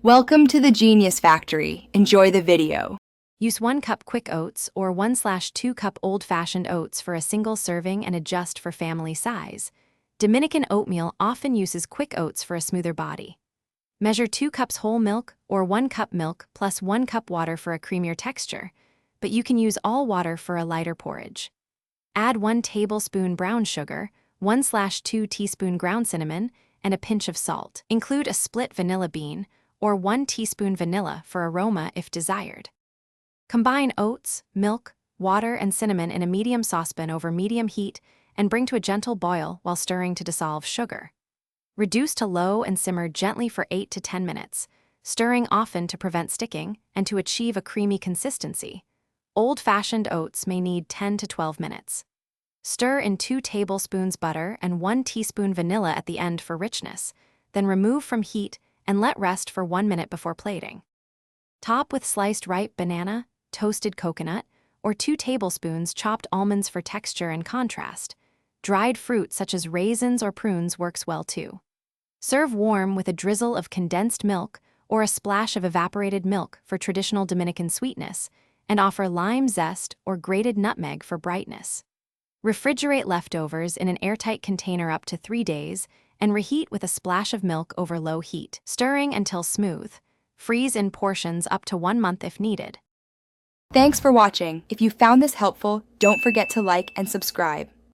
Welcome to the Genius Factory. Enjoy the video. Use 1 cup quick oats or 1/2 cup old-fashioned oats for a single serving and adjust for family size. Dominican oatmeal often uses quick oats for a smoother body. Measure 2 cups whole milk or 1 cup milk plus 1 cup water for a creamier texture, but you can use all water for a lighter porridge. Add 1 tablespoon brown sugar, 1/2 teaspoon ground cinnamon, and a pinch of salt. Include a split vanilla bean, or 1 teaspoon vanilla for aroma if desired. Combine oats, milk, water, and cinnamon in a medium saucepan over medium heat and bring to a gentle boil while stirring to dissolve sugar. Reduce to low and simmer gently for 8 to 10 minutes, stirring often to prevent sticking and to achieve a creamy consistency. Old-fashioned oats may need 10 to 12 minutes. Stir in 2 tablespoons butter and 1 teaspoon vanilla at the end for richness, then remove from heat and let rest for 1 minute before plating. Top with sliced ripe banana, toasted coconut, or 2 tablespoons chopped almonds for texture and contrast. Dried fruit such as raisins or prunes works well too. Serve warm with a drizzle of condensed milk or a splash of evaporated milk for traditional Dominican sweetness, and offer lime zest or grated nutmeg for brightness. Refrigerate leftovers in an airtight container up to 3 days and reheat with a splash of milk over low heat, stirring until smooth. Freeze in portions up to 1 month if needed. Thanks for watching. If you found this helpful, don't forget to like and subscribe.